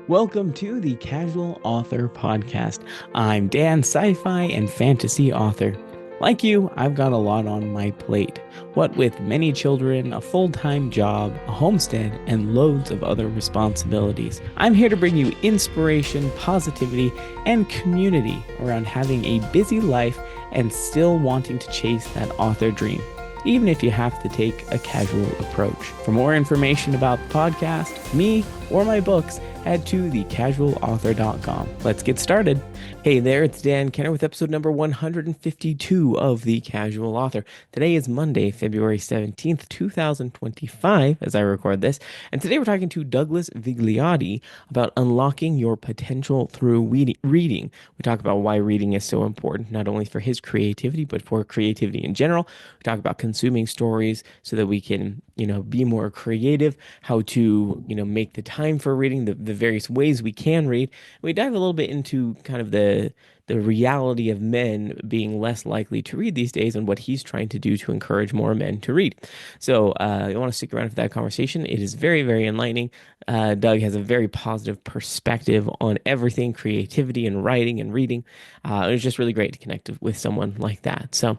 Welcome to the Casual Author Podcast. I'm Dan, sci-fi and fantasy author. Like you, I've got a lot on my plate. What with many children, a full-time job, a homestead, and loads of other responsibilities. I'm here to bring you inspiration, positivity, and community around having a busy life and still wanting to chase that author dream, even if you have to take a casual approach. For more information about the podcast, me, or my books, head to thecasualauthor.com. Let's get started. Hey there, it's Dan Kenner with episode number 152 of The Casual Author. Today is Monday, February 17th, 2025, as I record this. And today we're talking to Douglas Vigliotti about unlocking your potential through reading. We talk about why reading is so important, not only for his creativity, but for creativity in general. We talk about consuming stories so that we can, be more creative, how to, make the time for reading, the various ways we can read. We dive a little bit into kind of the reality of men being less likely to read these days and what he's trying to do to encourage more men to read. So I want to stick around for that conversation. It is very, very enlightening. Doug has a very positive perspective on everything, creativity and writing and reading. It was just really great to connect with someone like that. So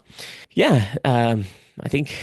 yeah, I think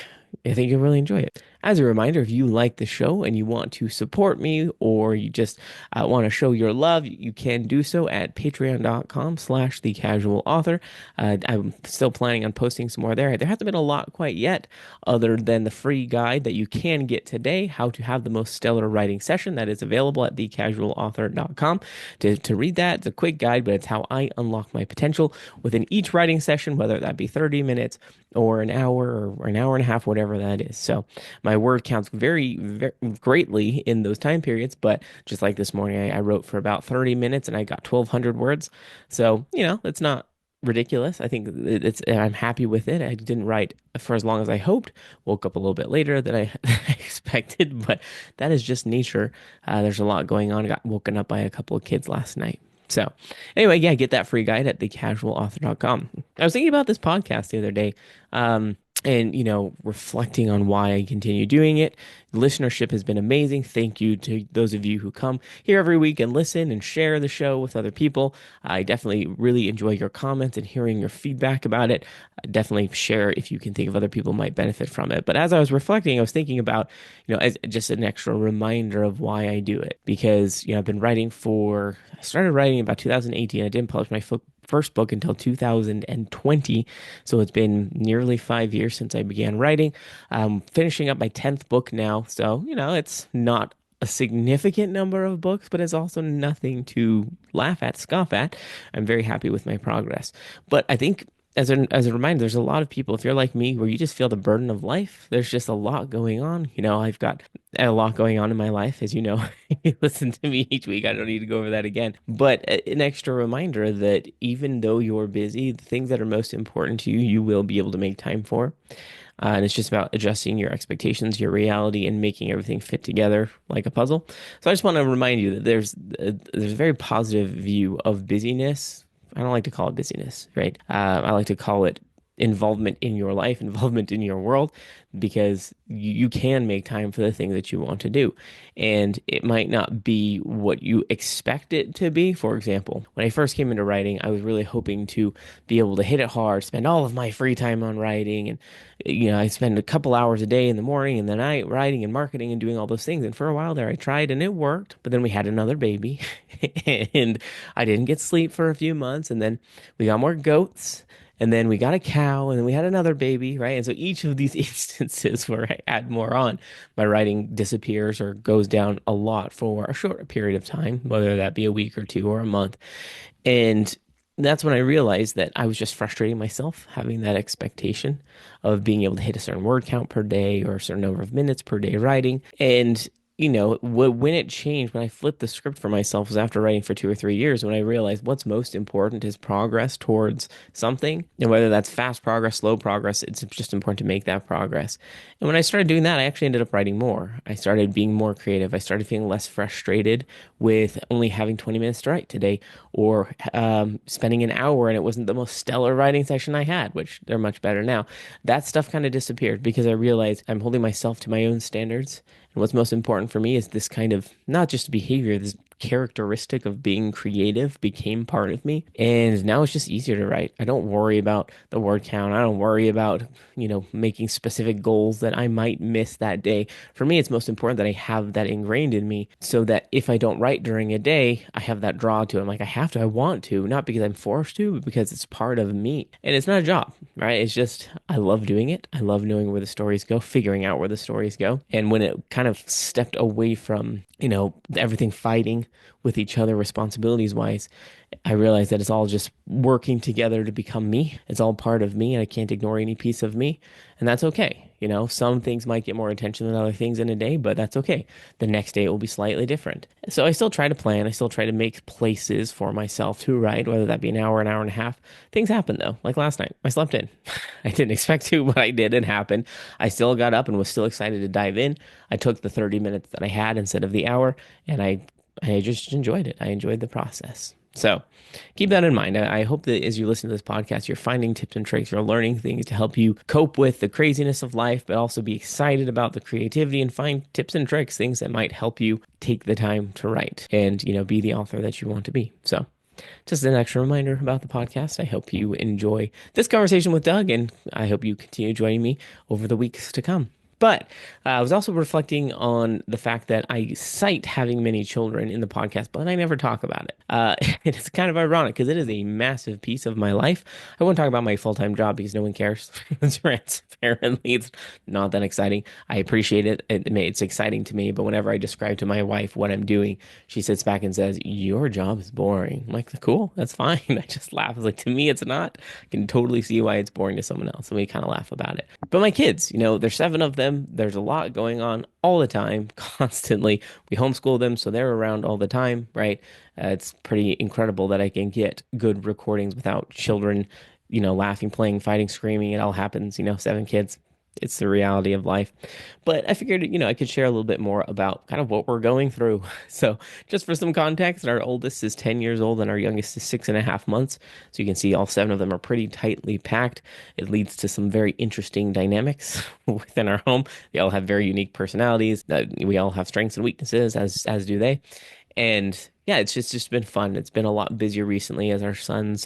you'll really enjoy it. As a reminder, if you like the show and you want to support me or you just want to show your love, you can do so at patreon.com/thecasualauthor. I'm still planning on posting some more there. There hasn't been a lot quite yet, other than the free guide that you can get today, how to have the most stellar writing session, that is available at thecasualauthor.com. To read that, it's a quick guide, but it's how I unlock my potential within each writing session, whether that be 30 minutes or an hour or an hour and a half, whatever that is. So my word counts very, very greatly in those time periods. But just like this morning, I wrote for about 30 minutes and I got 1,200 words. So, it's not ridiculous. I think I'm happy with it. I didn't write for as long as I hoped. Woke up a little bit later than I expected, but that is just nature. There's a lot going on. I got woken up by a couple of kids last night. So anyway, yeah, get that free guide at thecasualauthor.com. I was thinking about this podcast the other day, and reflecting on why I continue doing it. Listenership has been amazing. Thank you to those of you who come here every week and listen and share the show with other people. I definitely really enjoy your comments and hearing your feedback about it. Definitely share if you can think of other people might benefit from it. But as I was reflecting, I was thinking about, as just an extra reminder of why I do it. Because, I've been I started writing about 2018. I didn't publish my first book until 2020. So it's been nearly 5 years since I began writing. I'm finishing up my 10th book now. So, it's not a significant number of books, but it's also nothing to laugh at, scoff at. I'm very happy with my progress. But I think as a reminder, there's a lot of people, if you're like me, where you just feel the burden of life, there's just a lot going on. I've got a lot going on in my life, as you know. You listen to me each week. I don't need to go over that again. But an extra reminder that even though you're busy, the things that are most important to you, you will be able to make time for. And it's just about adjusting your expectations, your reality, and making everything fit together like a puzzle. So I just want to remind you that there's a very positive view of busyness. I don't like to call it busyness, right? I like to call it involvement in your life, involvement in your world, because you can make time for the thing that you want to do. And it might not be what you expect it to be. For example, when I first came into writing, I was really hoping to be able to hit it hard, spend all of my free time on writing. And, I spend a couple hours a day in the morning and the night writing and marketing and doing all those things. And for a while there, I tried and it worked. But then we had another baby and I didn't get sleep for a few months. And then we got more goats. And then we got a cow, and then we had another baby, right? And so each of these instances where I add more on, my writing disappears or goes down a lot for a short period of time, whether that be a week or two or a month. And that's when I realized that I was just frustrating myself having that expectation of being able to hit a certain word count per day or a certain number of minutes per day writing. And when it changed, when I flipped the script for myself, was after writing for 2 or 3 years, when I realized what's most important is progress towards something. And whether that's fast progress, slow progress, it's just important to make that progress. And when I started doing that, I actually ended up writing more. I started being more creative. I started feeling less frustrated with only having 20 minutes to write today, or spending an hour and it wasn't the most stellar writing session I had, which they're much better now. That stuff kind of disappeared because I realized I'm holding myself to my own standards. And what's most important for me is this kind of not just behavior, this characteristic of being creative became part of me. And now it's just easier to write. I don't worry about the word count. I don't worry about, making specific goals that I might miss that day. For me, it's most important that I have that ingrained in me so that if I don't write during a day, I have that draw to it. I'm like, I have to, I want to, not because I'm forced to, but because it's part of me. And it's not a job, right? It's just, I love doing it. I love knowing where the stories go, figuring out where the stories go. And when it kind of stepped away from, everything fighting with each other responsibilities wise, I realized that it's all just working together to become me. It's all part of me, and I can't ignore any piece of me. And that's okay. Some things might get more attention than other things in a day, but that's okay. The next day it will be slightly different. So I still try to plan. I still try to make places for myself to write, whether that be an hour and a half. Things happen though. Like last night, I slept in. I didn't expect to, but I did. It happened. I still got up and was still excited to dive in. I took the 30 minutes that I had instead of the hour, and I just enjoyed it. I enjoyed the process. So keep that in mind. I hope that as you listen to this podcast, you're finding tips and tricks, you're learning things to help you cope with the craziness of life, but also be excited about the creativity and find tips and tricks, things that might help you take the time to write and, be the author that you want to be. So just an extra reminder about the podcast. I hope you enjoy this conversation with Doug, and I hope you continue joining me over the weeks to come. But I was also reflecting on the fact that I cite having many children in the podcast, but I never talk about it. It's kind of ironic because it is a massive piece of my life. I won't talk about my full-time job because no one cares. Transparently, it's not that exciting. I appreciate it. It's exciting to me, but whenever I describe to my wife what I'm doing, she sits back and says, "Your job is boring." I'm like, cool, that's fine. I just laugh. I was like, to me, it's not. I can totally see why it's boring to someone else, and we kind of laugh about it. But my kids, there's 7 of them. There's a lot going on all the time, constantly. We homeschool them, so they're around all the time, right? It's pretty incredible that I can get good recordings without children, laughing, playing, fighting, screaming. It all happens, 7 kids. It's the reality of life. But I figured, I could share a little bit more about kind of what we're going through. So, just for some context, our oldest is 10 years old and our youngest is 6.5 months. So, you can see all 7 of them are pretty tightly packed. It leads to some very interesting dynamics within our home. They all have very unique personalities. We all have strengths and weaknesses, as do they. And yeah, it's just been fun. It's been a lot busier recently as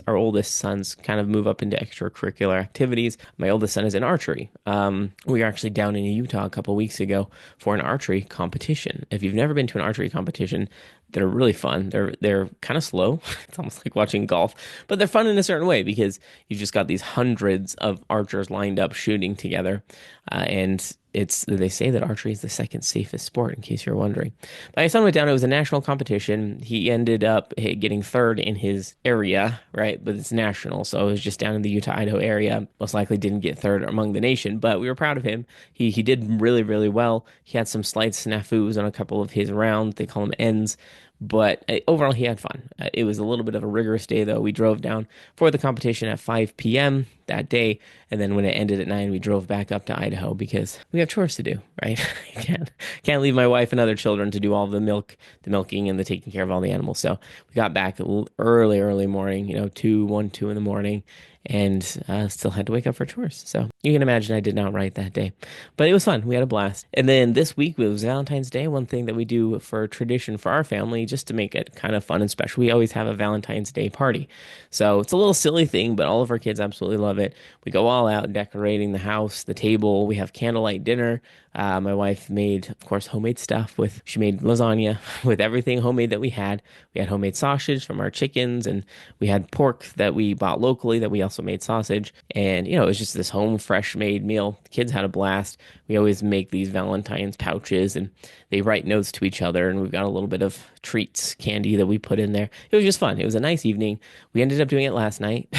our oldest sons kind of move up into extracurricular activities. My oldest son is in archery. We were actually down in Utah a couple weeks ago for an archery competition. If you've never been to an archery competition, they're really fun. They're kind of slow. It's almost like watching golf, but they're fun in a certain way because you've just got these hundreds of archers lined up shooting together, and they say that archery is the second safest sport, in case you're wondering. My son went down. It was a national competition. He ended up getting third in his area, right? But it's national, so it was just down in the Utah, Idaho area. Most likely didn't get third among the nation, but we were proud of him. He did really, really well. He had some slight snafus on a couple of his rounds. They call them ends. But overall, he had fun. It was a little bit of a rigorous day, though. We drove down for the competition at 5 p.m. that day, and then when it ended at 9, we drove back up to Idaho because we have chores to do, right? Can't leave my wife and other children to do all the milking, and the taking care of all the animals. So we got back early morning, 2 in the morning, and still had to wake up for chores. So you can imagine I did not write that day, but it was fun. We had a blast. And then this week it was Valentine's Day. One thing that we do for tradition for our family, just to make it kind of fun and special, we always have a Valentine's Day party. So it's a little silly thing, but all of our kids absolutely love it. We go all out decorating the house, the table. We have candlelight dinner. My wife made, of course, homemade stuff she made lasagna with everything homemade that we had. We had homemade sausage from our chickens, and we had pork that we bought locally that we also made sausage. And, it was just this home fresh made meal. The kids had a blast. We always make these Valentine's pouches, and they write notes to each other. And we've got a little bit of treats, candy that we put in there. It was just fun. It was a nice evening. We ended up doing it last night,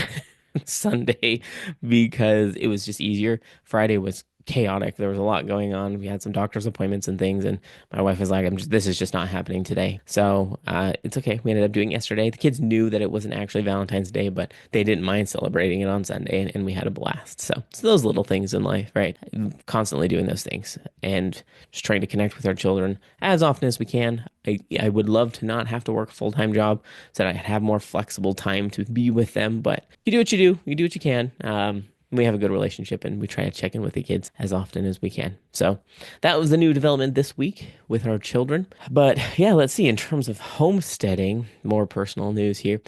Sunday, because it was just easier. Friday was chaotic. There was a lot going on. We had some doctor's appointments and things, and my wife was like, this is just not happening today. So it's okay. We ended up doing it yesterday. The kids knew that it wasn't actually Valentine's Day, but they didn't mind celebrating it on Sunday, and we had a blast. So it's those little things in life, right? Constantly doing those things and just trying to connect with our children as often as we can. I would love to not have to work a full-time job so that I have more flexible time to be with them, but you do what you do. You do what you can. We have a good relationship, and we try to check in with the kids as often as we can. So that was the new development this week with our children. But yeah, let's see. In terms of homesteading, more personal news here.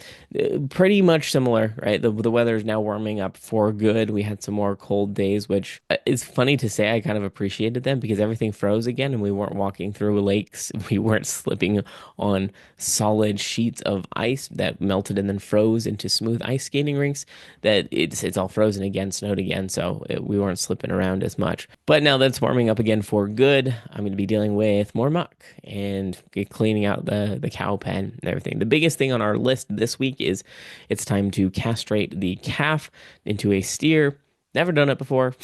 Pretty much similar, right? The weather is now warming up for good. We had some more cold days, which is funny to say. I kind of appreciated them because everything froze again and we weren't walking through lakes. We weren't slipping on solid sheets of ice that melted and then froze into smooth ice skating rinks. That it's all frozen again, snowed again, so we weren't slipping around as much. But now that it's warming up again for good, I'm going to be dealing with more muck and cleaning out the cow pen and everything. The biggest thing on our list this week is it's time to castrate the calf into a steer. Never done it before.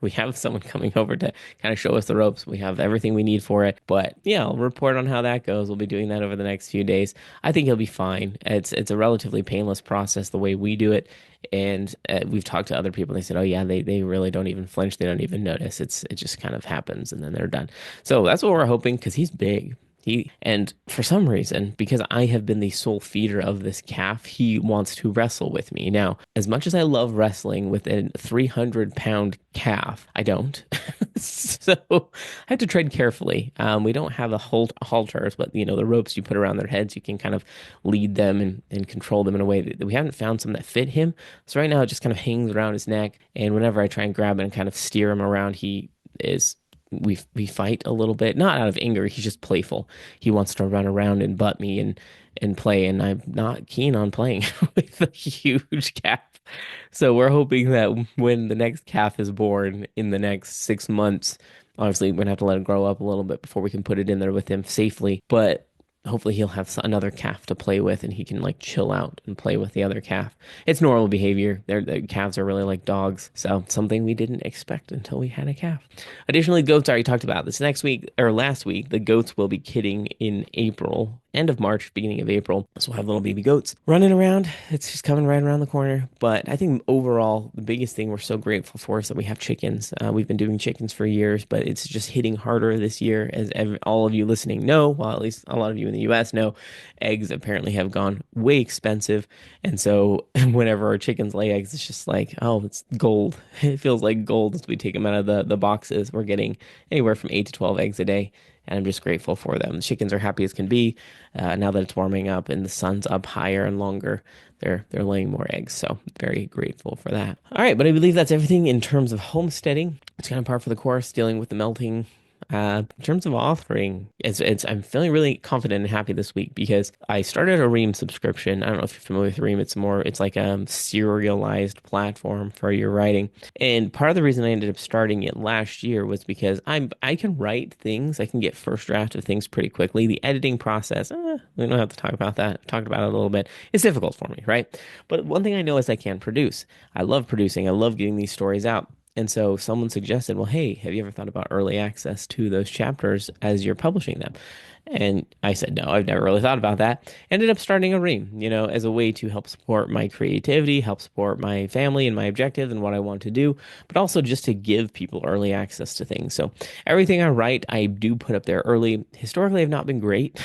We have someone coming over to kind of show us the ropes. We have everything we need for it. But yeah, I'll report on how that goes. We'll be doing that over the next few days. I think he'll be fine. It's a relatively painless process the way we do it. And we've talked to other people. And they said, "Oh yeah, they really don't even flinch. They don't even notice. It just kind of happens, and then they're done." So that's what we're hoping because he's big. And for some reason, because I have been the sole feeder of this calf, he wants to wrestle with me. Now, as much as I love wrestling with a 300-pound calf, I don't. So I have to tread carefully. We don't have a halters, but the ropes you put around their heads, you can kind of lead them and control them in a way that we haven't found some that fit him. So right now it just kind of hangs around his neck. And whenever I try and grab it and kind of steer him around, is we fight a little bit, not out of anger. He's just playful. He wants to run around and butt me and play, and I'm not keen on playing with a huge calf. So we're hoping that when the next calf is born in the next 6 months, obviously we're gonna have to let it grow up a little bit before we can put it in there with him safely. But hopefully he'll have another calf to play with and he can like chill out and play with the other calf. It's normal behavior. The calves are really like dogs. So something we didn't expect until we had a calf. Additionally, goats, I already talked about this next week or last week. The goats will be kidding in April, end of March, beginning of April. So we'll have little baby goats running around. It's just coming right around the corner. But I think overall, the biggest thing we're so grateful for is that we have chickens. We've been doing chickens for years, but it's just hitting harder this year, as all of you listening know, well, at least a lot of you in the US know, eggs apparently have gone way expensive. And so whenever our chickens lay eggs, it's just like, oh, it's gold. It feels like gold as we take them out of the boxes. We're getting anywhere from 8 to 12 eggs a day. And I'm just grateful for them. The chickens are happy as can be. Now that it's warming up and the sun's up higher and longer, they're laying more eggs. So very grateful for that. All right, but I believe that's everything in terms of homesteading. It's kind of par for the course, dealing with the melting. In terms of authoring, I'm feeling really confident and happy this week because I started a Ream subscription. I don't know if you're familiar with Ream. It's like a serialized platform for your writing. And part of the reason I ended up starting it last year was because I can write things. I can get first draft of things pretty quickly. The editing process, we don't have to talk about that. I've talked about it a little bit. It's difficult for me, right? But one thing I know is I can produce. I love producing. I love getting these stories out. And so someone suggested, well, hey, have you ever thought about early access to those chapters as you're publishing them? And I said, no, I've never really thought about that. Ended up starting a Ream, as a way to help support my creativity, help support my family and my objectives and what I want to do, but also just to give people early access to things. So everything I write, I do put up there early. Historically, I've not been great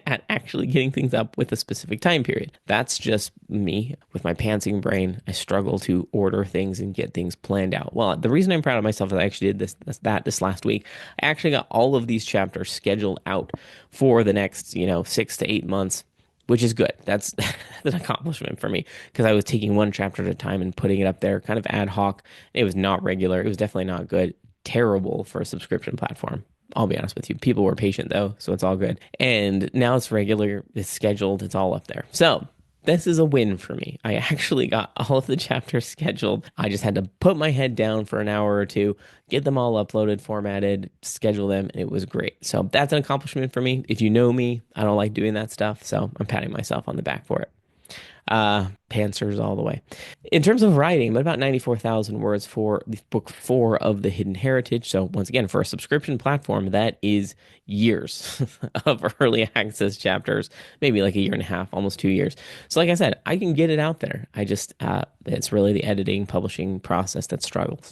at actually getting things up with a specific time period. That's just me with my pantsing brain. I struggle to order things and get things planned out. Well, the reason I'm proud of myself is I actually did this last week. I actually got all of these chapters scheduled out for the next, 6 to 8 months, which is good. That's an accomplishment for me because I was taking one chapter at a time and putting it up there kind of ad hoc. It was not regular. It was definitely not good. Terrible for a subscription platform. I'll be honest with you. People were patient though, so it's all good. And now it's regular, it's scheduled, it's all up there. So this is a win for me. I actually got all of the chapters scheduled. I just had to put my head down for an hour or two, get them all uploaded, formatted, schedule them, and it was great. So that's an accomplishment for me. If you know me, I don't like doing that stuff, so I'm patting myself on the back for it. Pantsers all the way. In terms of writing, about 94,000 words for the book 4 of The Hidden Heritage. So once again, for a subscription platform, that is years of early access chapters, maybe like a year and a half, almost 2 years. So like I said, I can get it out there. I just, it's really the editing, publishing process that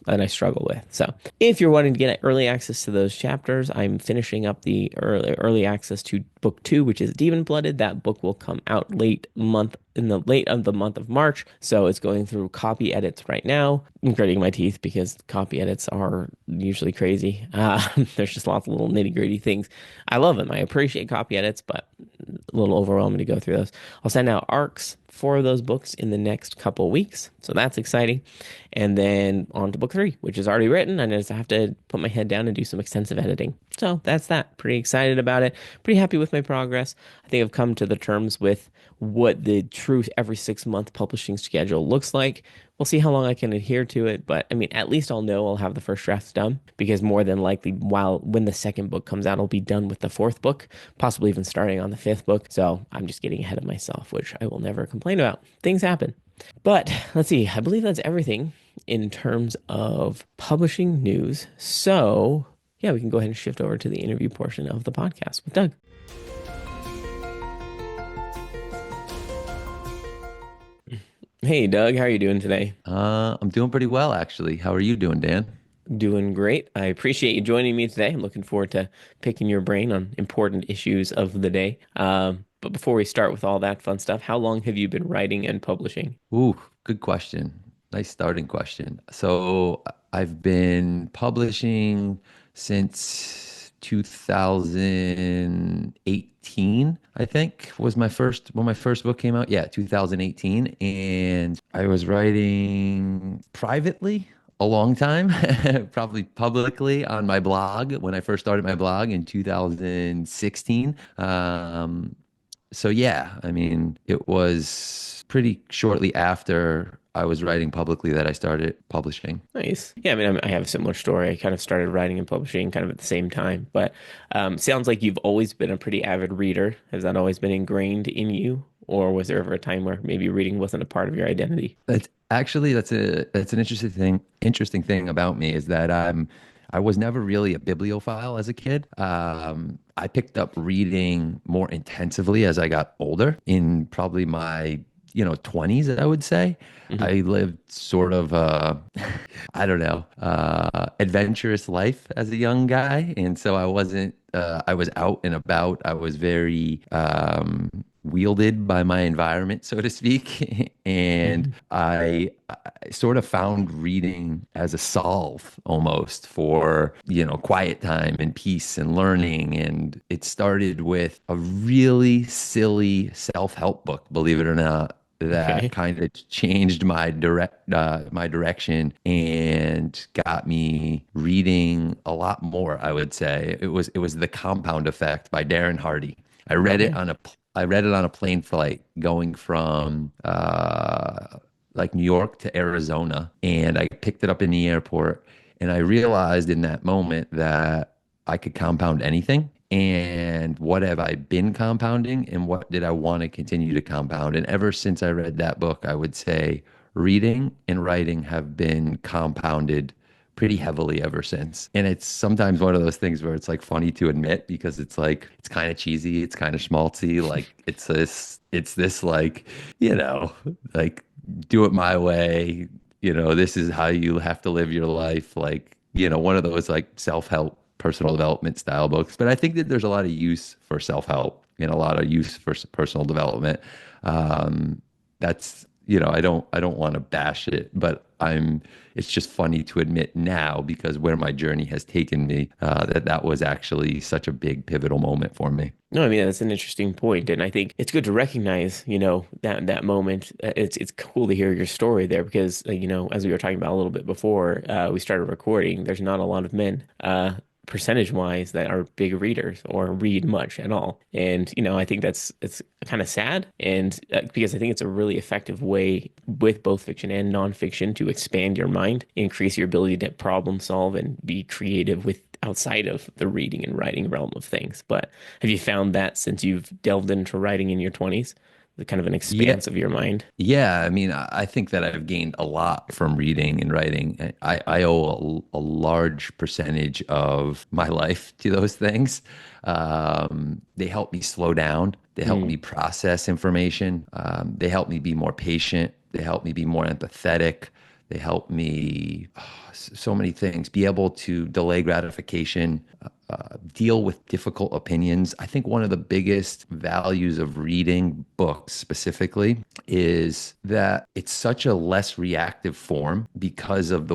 I struggle with. So if you're wanting to get early access to those chapters, I'm finishing up the early access to book 2, which is Demon Blooded. That book will come out late of the month month of March. So it's going through copy edits right now. I'm gritting my teeth because copy edits are usually crazy. There's just lots of little nitty-gritty things. I love them. I appreciate copy edits, but a little overwhelming to go through those. I'll send out arcs for those books in the next couple weeks. So that's exciting. And then on to book three, which is already written. I just have to put my head down and do some extensive editing. So that's that. Pretty excited about it. Pretty happy with my progress. I think I've come to the terms with what the true every 6 month publishing schedule looks like. We'll see how long I can adhere to it, but I mean, at least I'll know I'll have the first drafts done because more than likely, when the second book comes out, I'll be done with the fourth book, possibly even starting on the fifth book. So I'm just getting ahead of myself, which I will never complain about. Things happen. But let's see, I believe that's everything in terms of publishing news. So yeah, we can go ahead and shift over to the interview portion of the podcast with Doug. Hey, Doug, how are you doing today? I'm doing pretty well, actually. How are you doing, Dan? Doing great. I appreciate you joining me today. I'm looking forward to picking your brain on important issues of the day. But before we start with all that fun stuff, how long have you been writing and publishing? Ooh, good question. Nice starting question. So I've been publishing since 2018, I think, was my first when my first book came out. Yeah, 2018. And I was writing privately a long time, probably publicly on my blog when I first started my blog in 2016. So yeah, I mean, it was pretty shortly after I was writing publicly that I started publishing. Nice. Yeah, I mean, I have a similar story. I kind of started writing and publishing kind of at the same time, but sounds like you've always been a pretty avid reader. Has that always been ingrained in you, or was there ever a time where maybe reading wasn't a part of your identity? That's an interesting thing about me is that I was never really a bibliophile as a kid. I picked up reading more intensively as I got older in probably my 20s, I would say. Hmm. I lived sort of I don't know, adventurous life as a young guy. And so I was out and about. I was very wielded by my environment, so to speak. And Hmm. I sort of found reading as a solve almost for, quiet time and peace and learning. And it started with a really silly self-help book, believe it or not, that Okay. kind of changed my direction and got me reading a lot more, I would say. It was The Compound Effect by Darren Hardy. Okay. I read it on a plane flight going from like New York to Arizona, and I picked it up in the airport, and I realized in that moment that I could compound anything. And what have I been compounding, and what did I want to continue to compound? And ever since I read that book, I would say reading and writing have been compounded pretty heavily ever since. And it's sometimes one of those things where it's like funny to admit because it's like it's kind of cheesy, it's kind of schmaltzy, like it's this like, you know, like do it my way, this is how you have to live your life, like, one of those like self-help personal development style books. But I think that there's a lot of use for self-help and a lot of use for personal development. That's I don't want to bash it, but it's just funny to admit now because where my journey has taken me, that was actually such a big pivotal moment for me. No, I mean that's an interesting point, and I think it's good to recognize, that moment. It's cool to hear your story there because, as we were talking about a little bit before we started recording, there's not a lot of men, percentage wise, that are big readers or read much at all, and I think it's kind of sad, and because I think it's a really effective way with both fiction and nonfiction to expand your mind, increase your ability to problem solve and be creative with outside of the reading and writing realm of things. But have you found that since you've delved into writing in your 20s, the kind of an Yeah, expanse of your mind? Yeah, I mean, I think that I've gained a lot from reading and writing. I owe a large percentage of my life to those things. They help me slow down. They help Mm, me process information. They help me be more patient. They help me be more empathetic. They help me so many things. Be able to delay gratification, deal with difficult opinions. I think one of the biggest values of reading books specifically is that it's such a less reactive form because of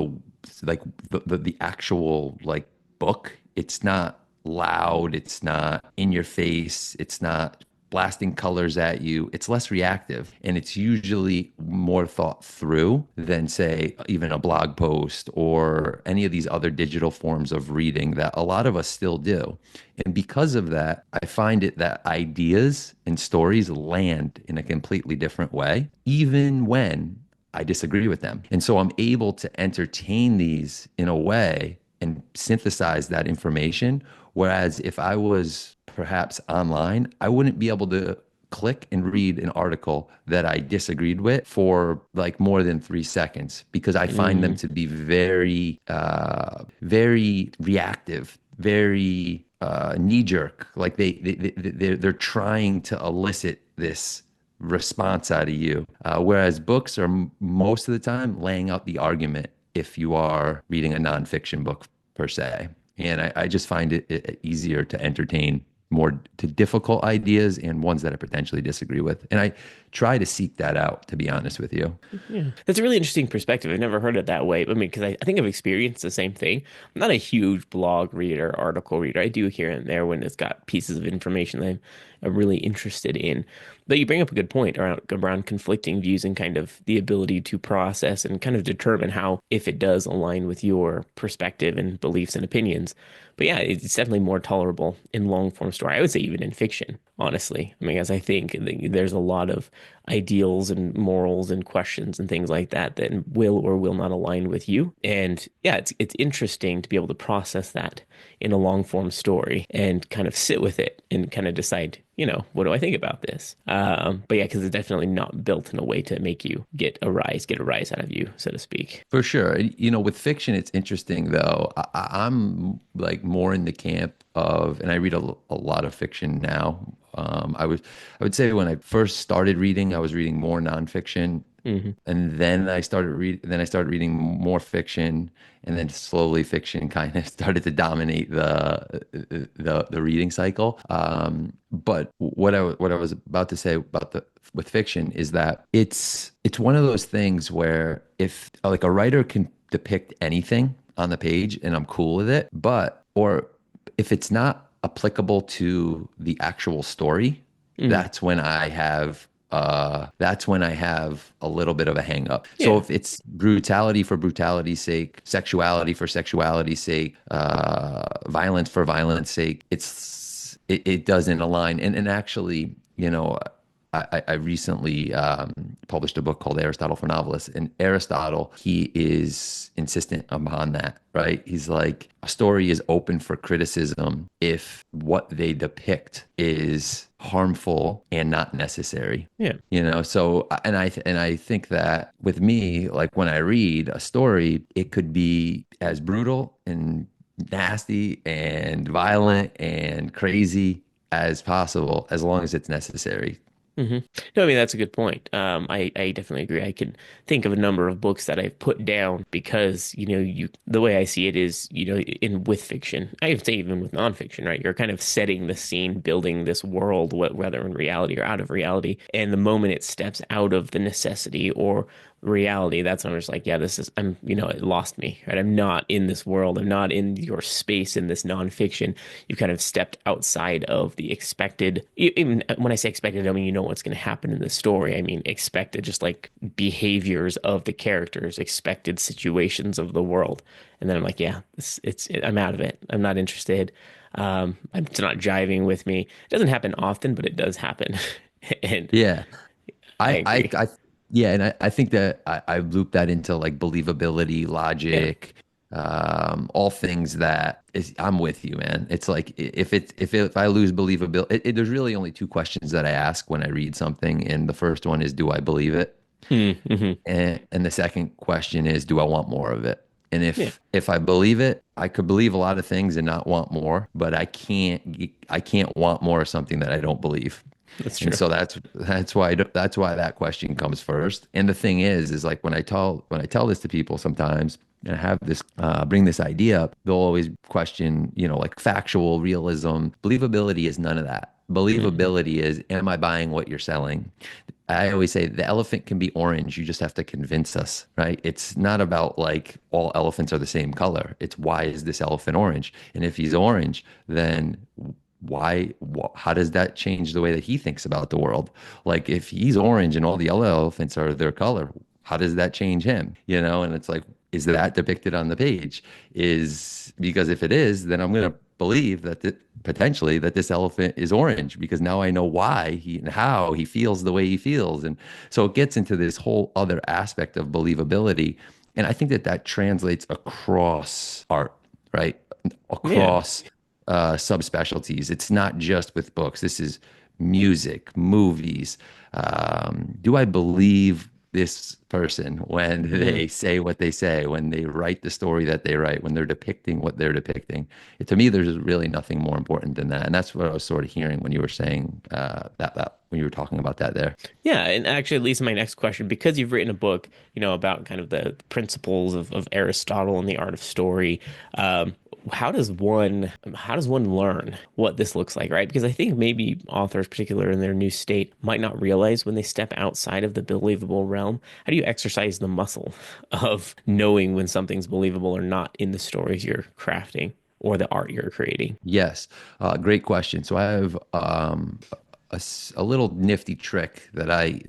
like the actual like book. It's not loud, it's not in your face, it's not blasting colors at you. It's less reactive and it's usually more thought through than, say, even a blog post or any of these other digital forms of reading that a lot of us still do. And because of that, I find it that ideas and stories land in a completely different way, even when I disagree with them. And so I'm able to entertain these in a way and synthesize that information. Whereas if I was perhaps online, I wouldn't be able to click and read an article that I disagreed with for like more than 3 seconds because I find them Mm, to be very, very reactive, very knee jerk. Like they're trying to elicit this response out of you. Whereas books are most of the time laying out the argument if you are reading a nonfiction book per se. And I just find it easier to entertain more to difficult ideas and ones that I potentially disagree with. And I try to seek that out, to be honest with you. yeah, that's a really interesting perspective. I've never heard it that way. I mean, because I think I've experienced the same thing. I'm not a huge blog reader, article reader. I do here and there when it's got pieces of information that I'm really interested in. But you bring up a good point around conflicting views and kind of the ability to process and kind of determine how, if it does align with your perspective and beliefs and opinions. But yeah, it's definitely more tolerable in long form story. I would say even in fiction, honestly. I mean, as I think there's a lot of ideals and morals and questions and things like that that will or will not align with you. And yeah, it's interesting to be able to process that in a long form story and kind of sit with it and kind of decide, what do I think about this? But yeah, because it's definitely not built in a way to make you get a rise out of you, so to speak. For sure. With fiction, it's interesting though. I'm like more in the camp of, and I read a lot of fiction now. I would say when I first started reading, I was reading more nonfiction, Hmm. and then I started reading more fiction, and then slowly fiction kind of started to dominate the reading cycle. But what I was about to say about the with fiction is that it's one of those things where if like a writer can depict anything on the page and I'm cool with it, but or if it's not applicable to the actual story, Mm. that's when I have a little bit of a hang up. So Yeah. if it's brutality for brutality's sake, sexuality for sexuality's sake, violence for violence sake, it doesn't align. And actually, I recently published a book called Aristotle for Novelists, and Aristotle, he is insistent upon that, right? He's like, a story is open for criticism if what they depict is harmful and not necessary. Yeah. So and I think that with me, like when I read a story, it could be as brutal and nasty and violent and crazy as possible, as long as it's necessary. Hmm. No, I mean that's a good point. I definitely agree. I can think of a number of books that I've put down because the way I see it is in with fiction. I would say even with nonfiction, right? You're kind of setting the scene, building this world, whether in reality or out of reality. And the moment it steps out of the necessity or reality, that's when I'm just like, yeah, it lost me, right? I'm not in this world. I'm not in your space in this nonfiction. You kind of stepped outside of the expected. Even when I say expected, I don't mean what's going to happen in the story. I mean expected, just like behaviors of the characters, expected situations of the world. And then I'm like, yeah, I'm out of it. I'm not interested. It's not jiving with me. It doesn't happen often, but it does happen. And Yeah. I I, I, agree. I, yeah, and I think that I loop that into like believability, Yeah. logic, all things that I'm with you, man. It's like if I lose believability, there's really only two questions that I ask when I read something, and the first one is, do I believe it? Mm-hmm. And the second question is, do I want more of it? And Yeah, if I believe it, I could believe a lot of things and not want more, but I can't want more of something that I don't believe. that's And true. so that's why that question comes first. And the thing is like when I tell this to people sometimes, and have this bring this idea up, they'll always question, like factual realism. Believability is none of that. Hmm. Believability is, am I buying what you're selling? I always say the elephant can be orange. You just have to convince us, right? It's not about like all elephants are the same color. It's why is this elephant orange? And if he's orange, then how does that change the way that he thinks about the world? Like if he's orange and all the other elephants are their color, how does that change him? And it's like, is that depicted on the page? Is because if it is, then I'm going to believe that potentially that this elephant is orange because now I know why he and how he feels the way he feels. And so it gets into this whole other aspect of believability. And I think that that translates across art, right? Yeah. Across subspecialties. It's not just with books. This is music, movies. Do I believe this person when Hmm. they say what they say, when they write the story that they write, when they're depicting what they're depicting? To me, there's really nothing more important than that. And that's what I was sort of hearing when you were saying that when you were talking about that there. Yeah, and actually it leads to my next question. Because you've written a book, about kind of the principles of Aristotle and the art of story, um, how does one learn what this looks like, right? Because I think maybe authors, particularly in their new state, might not realize when they step outside of the believable realm. How do you exercise the muscle of knowing when something's believable or not in the stories you're crafting or the art you're creating? Yes, great question. So I have a little nifty trick that I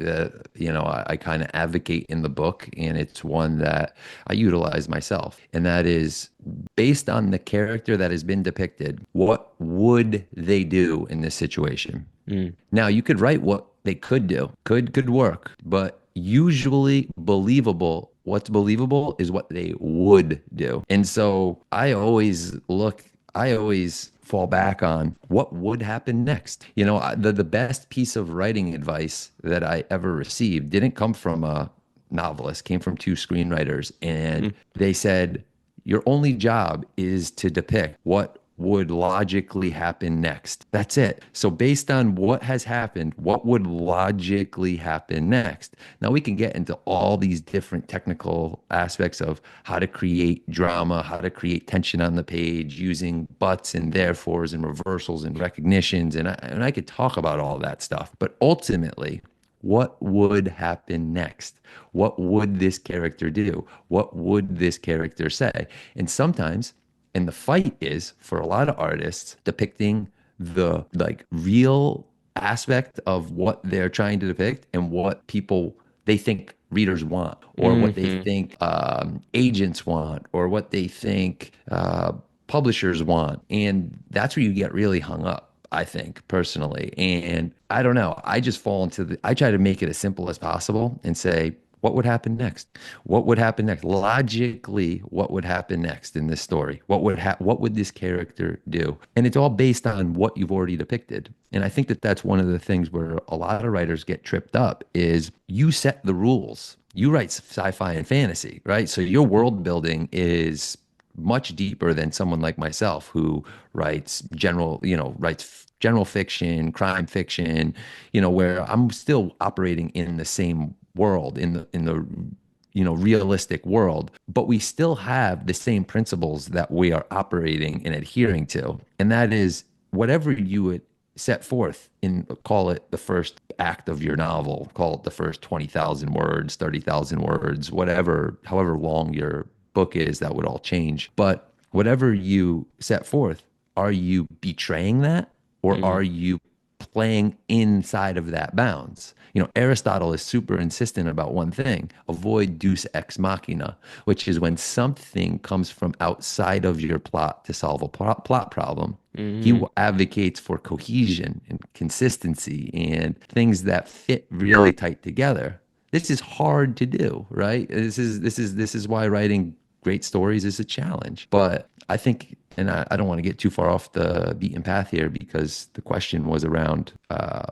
kind of advocate in the book, and it's one that I utilize myself, and that is based on the character that has been depicted. What would they do in this situation? Mm, Now, you could write what they could do, could work, but usually what's believable is what they would do. And so I always fall back on what would happen next. The best piece of writing advice that I ever received didn't come from a novelist, came from two screenwriters, and mm, they said, your only job is to depict what would logically happen next. That's it. So, based on what has happened, what would logically happen next? Now, we can get into all these different technical aspects of how to create drama, how to create tension on the page using buts and therefores and reversals and recognitions. And I could talk about all that stuff. But ultimately, what would happen next? What would this character do? What would this character say? And sometimes, and the fight is for a lot of artists depicting the like real aspect of what they're trying to depict and what people they think readers want, or what they hmm think agents want, or what they think publishers want. And that's where you get really hung up. I think personally. And I don't know. I just fall into I try to make it as simple as possible and say, what would happen next? What would happen next? Logically, what would happen next in this story? What would this character do? And it's all based on what you've already depicted. And I think that that's one of the things where a lot of writers get tripped up is you set the rules. You write sci-fi and fantasy, right? So your world building is much deeper than someone like myself who writes general fiction, crime fiction, where I'm still operating in the same world, in the realistic world, but we still have the same principles that we are operating and adhering to. And that is whatever you would set forth in, call it the first act of your novel, call it the first 20,000 words, 30,000 words, whatever, however long your book is, that would all change. But whatever you set forth, are you betraying that, or are you playing inside of that bounds? Aristotle is super insistent about one thing: avoid deus ex machina, which is when something comes from outside of your plot to solve a plot problem. He hmm advocates for cohesion and consistency and things that fit really tight together. This is hard to do, right? This is why writing great stories is a challenge. But I think, and I don't want to get too far off the beaten path here because the question was around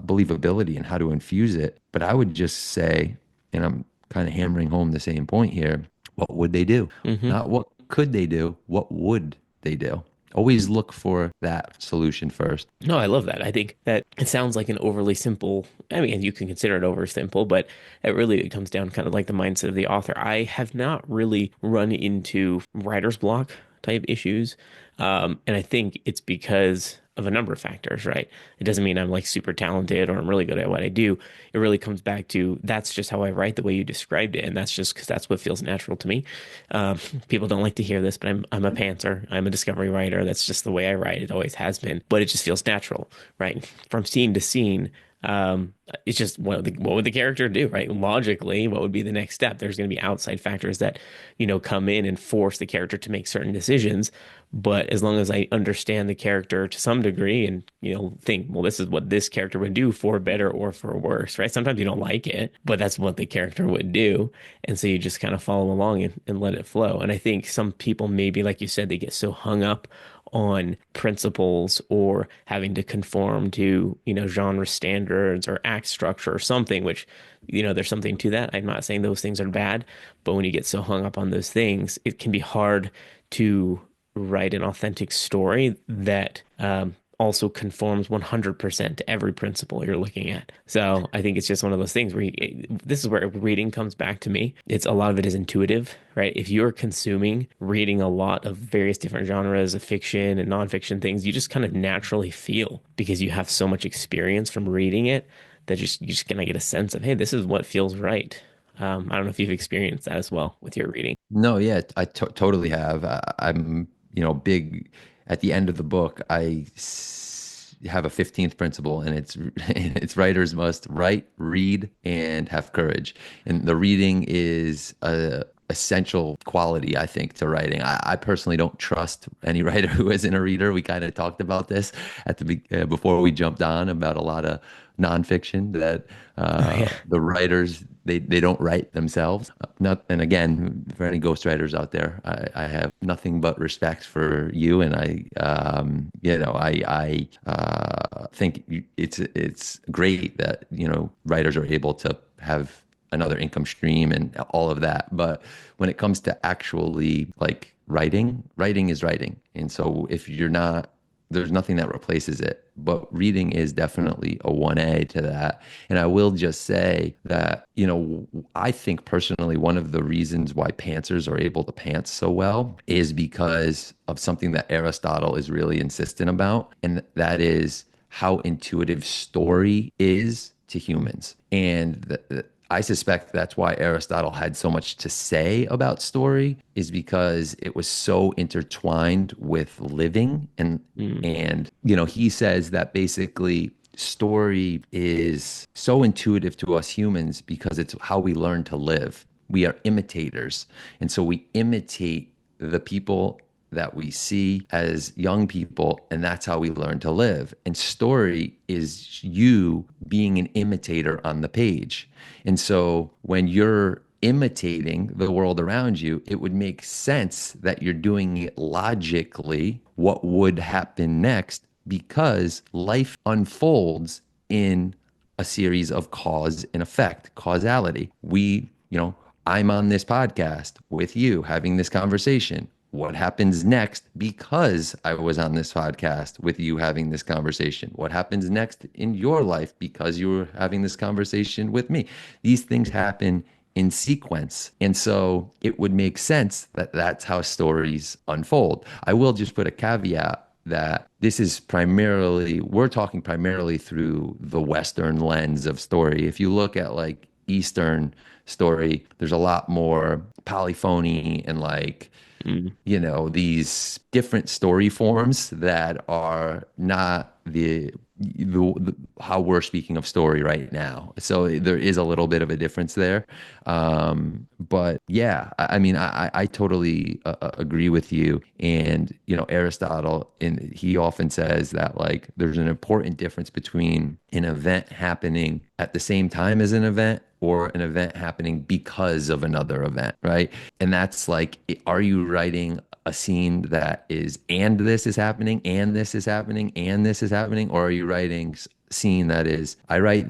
believability and how to infuse it. But I would just say, and I'm kind of hammering home the same point here: what would they do? hmm Not what could they do, what would they do? Always look for that solution first. No, I love that. I think that it sounds like an overly simple, I mean, you can consider it over simple, but it comes down kind of like the mindset of the author. I have not really run into writer's block type issues. And I think it's because of a number of factors, right? It doesn't mean I'm like super talented or I'm really good at what I do. It really comes back to that's just how I write the way you described it. And that's just because that's what feels natural to me. Um, People don't like to hear this, but I'm a pantser. I'm a discovery writer. That's just the way I write. It always has been, but it just feels natural, right? From scene to scene, it's just what would the character do, right? Logically, what would be the next step? There's going to be outside factors that, come in and force the character to make certain decisions. But as long as I understand the character to some degree and, think, well, this is what this character would do for better or for worse, right? Sometimes you don't like it, but that's what the character would do. And so you just kind of follow along and let it flow. And I think some people, maybe, like you said, they get so hung up on principles or having to conform to, genre standards or act structure or something, which, there's something to that. I'm not saying those things are bad, but when you get so hung up on those things, it can be hard to write an authentic story that also conforms 100% to every principle you're looking at. So I think it's just one of those things where this is where reading comes back to me. It's a lot of it is intuitive, right? If you're consuming reading a lot of various different genres of fiction and nonfiction things, you just kind of naturally feel because you have so much experience from reading it that you just gonna get a sense of, hey, this is what feels right. I don't know if you've experienced that as well with your reading. No, yeah, I totally have. I'm, big at the end of the book. Have a 15th principle, and it's writers must write, read, and have courage. And the reading is a essential quality, I think, to writing. I personally don't trust any writer who isn't a reader. We kind of talked about this before we jumped on about a lot of nonfiction that Oh yeah. the writers they don't write themselves. Not and again, for any ghostwriters out there, I have nothing but respect for you, and I think it's great that writers are able to have another income stream and all of that. But when it comes to actually like writing is writing, and so if you're not there's nothing that replaces it. But reading is definitely a 1A to that. And I will just say that, I think personally, one of the reasons why pantsers are able to pants so well is because of something that Aristotle is really insistent about. And that is how intuitive story is to humans. And I suspect that's why Aristotle had so much to say about story is because it was so intertwined with living Mm, and he says that basically story is so intuitive to us humans because it's how we learn to live. We are imitators. And so we imitate the people that we see as young people, and that's how we learn to live. And story is you being an imitator on the page. And so when you're imitating the world around you, it would make sense that you're doing it logically, what would happen next, because life unfolds in a series of cause and effect, causality. I'm on this podcast with you having this conversation. What happens next because I was on this podcast with you having this conversation? What happens next in your life because you were having this conversation with me? These things happen in sequence. And so it would make sense that that's how stories unfold. I will just put a caveat that we're talking primarily through the Western lens of story. If you look at like Eastern story, there's a lot more polyphony and like mm. these different story forms that are not the how we're speaking of story right now. So there is a little bit of a difference there. But yeah, I mean, I totally agree with you. And, Aristotle, and he often says that like there's an important difference between an event happening at the same time as an event or an event happening because of another event, right? And that's like, are you writing a scene that is, and this is happening, and this is happening, and this is happening? Or are you writing scene that is, I write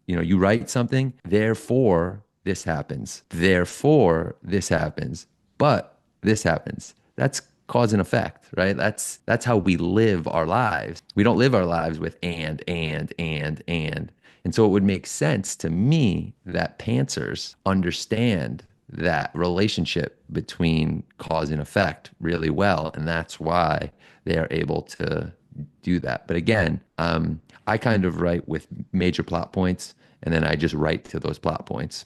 you write something, therefore this happens, therefore this happens, but this happens. That's cause and effect, right? That's how we live our lives. We don't live our lives with and. And so it would make sense to me that pantsers understand that relationship between cause and effect really well. And that's why they are able to do that. But again, I kind of write with major plot points and then I just write to those plot points.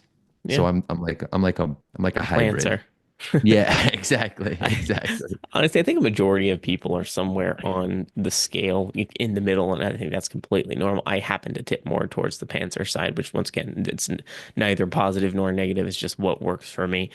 So Yeah, I'm like a hybrid. planter. Yeah, exactly, I, exactly. honestly, I think a majority of people are somewhere on the scale in the middle, and I think that's completely normal. I happen to tip more towards the Panther side, which once again, it's neither positive nor negative. It's just what works for me.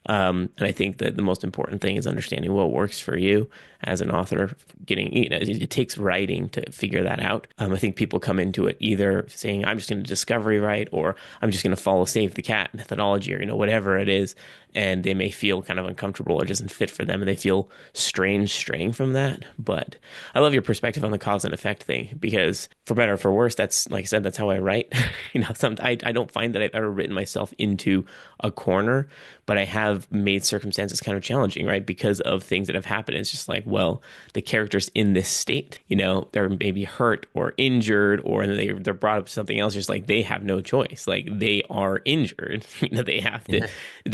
And I think that the most important thing is understanding what works for you as an author. It takes writing to figure that out. I think people come into it either saying, I'm just going to discovery write, or I'm just going to follow Save the Cat methodology, or, whatever it is. And they may feel kind of uncomfortable or doesn't fit for them, and they feel strange straying from that. But I love your perspective on the cause and effect thing because, for better or for worse, that's like I said, that's how I write. I don't find that I've ever written myself into a corner, but I have made circumstances kind of challenging, right? Because of things that have happened. It's just like, well, the character's in this state, they're maybe hurt or injured, or they're brought up to something else. Just like they have no choice. Like they are injured. They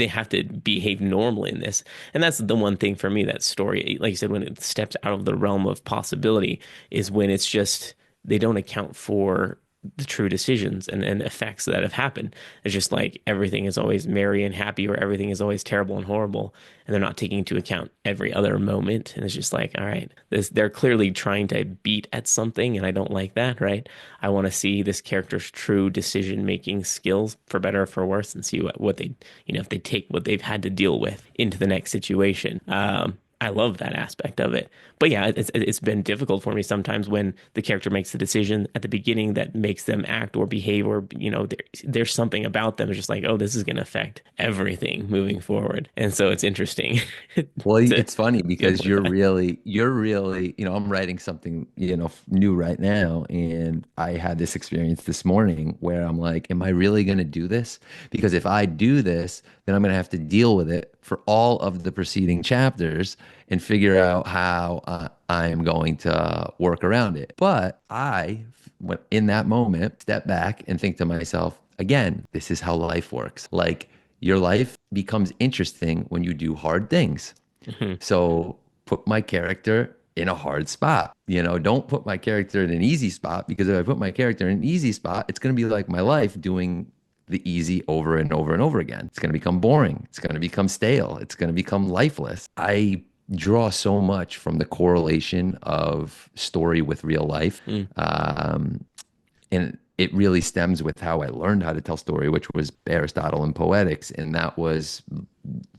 have to behave normally in this. And that's the one thing for me, that story, like you said, when it steps out of the realm of possibility is when it's just they don't account for the true decisions and effects that have happened. It's just like everything is always merry and happy, or everything is always terrible and horrible, and they're not taking into account every other moment. And it's just like, all right, they're clearly trying to beat at something, and I don't like that, right? I want to see this character's true decision making skills, for better or for worse, and see what they, if they take what they've had to deal with into the next situation. I love that aspect of it. But yeah, it's been difficult for me sometimes when the character makes a decision at the beginning that makes them act or behave, or there's something about them. It's just like, oh, this is going to affect everything moving forward, and so it's interesting Well, to it's funny deal because with that. you're really, I'm writing something, new right now. And I had this experience this morning where I'm like, am I really going to do this? Because if I do this, then I'm going to have to deal with it for all of the preceding chapters and figure out how I am going to work around it. But in that moment, step back and think to myself, again, this is how life works. Like, your life becomes interesting when you do hard things. Mhm. So put my character in a hard spot. Don't put my character in an easy spot, because if I put my character in an easy spot, it's going to be like my life doing the easy over and over and over again. It's going to become boring. It's going to become stale. It's going to become lifeless. I draw so much from the correlation of story with real life. Mm. Um, and it really stems with how I learned how to tell story, which was Aristotle and poetics. And that was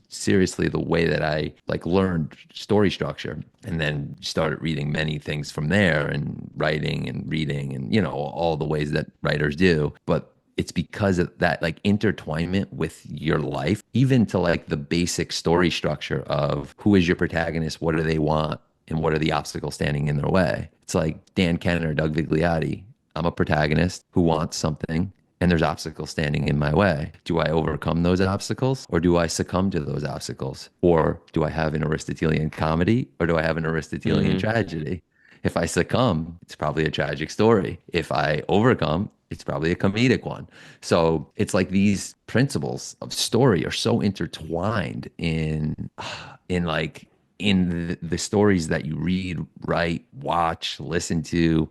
seriously the way that I like learned story structure, and then started reading many things from there, and writing and reading, and all the ways that writers do. But it's because of that like intertwinement with your life, even to like the basic story structure of who is your protagonist, what do they want, and what are the obstacles standing in their way. It's like Dan Kenner, Doug Vigliotti. I'm a protagonist who wants something, and there's obstacles standing in my way. Do I overcome those obstacles, or do I succumb to those obstacles? Or do I have an Aristotelian comedy, or do I have an Aristotelian Hmm. tragedy? If I succumb, it's probably a tragic story. If I overcome, it's probably a comedic one. So it's like these principles of story are so intertwined in like in the stories that you read, write, watch, listen to,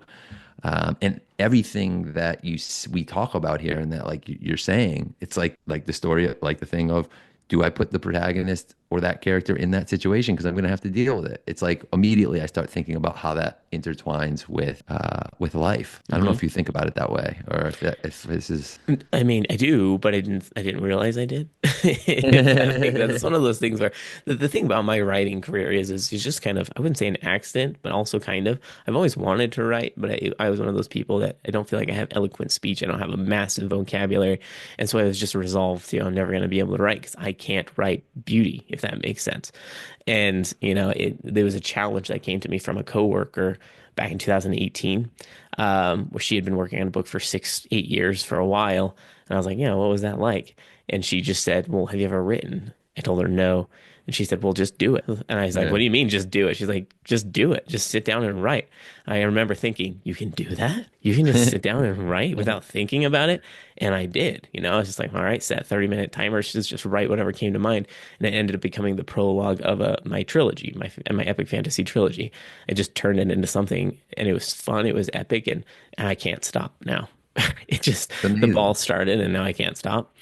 and everything that we talk about here, and that like you're saying, it's like the story, like the thing of, do I put the protagonist or that character in that situation because I'm going to have to deal with it? It's like immediately I start thinking about how that intertwines with life. I don't know Hmm. if you think about it that way, or if this is. I mean, I do, but I didn't realize I did. If that makes sense. It's one of those things where the thing about my writing career is it's just kind of, I wouldn't say an accident, but also kind of. I've always wanted to write, but I was one of those people that I don't feel like I have eloquent speech. I don't have a massive vocabulary. And so I was just resolved, I'm never going to be able to write because I can't write beauty, if that makes sense. And, there was a challenge that came to me from a coworker back in 2018, where she had been working on a book for 8 years for a while. And I was like, what was that like? And she just said, well, have you ever written? I told her no. And she said, well, just do it. And I was like, what Yeah. do you mean, just do it? She's like, just do it. Just sit down and write. I remember thinking, you can do that? You can just sit down and write without thinking about it? And I did. I was just like, all right, set 30-minute timers, just write whatever came to mind. And it ended up becoming the prologue of my trilogy, my epic fantasy trilogy. I just turned it into something, and it was fun. It was epic, and I can't stop now. It just, It's the ball amazing. started, and now I can't stop.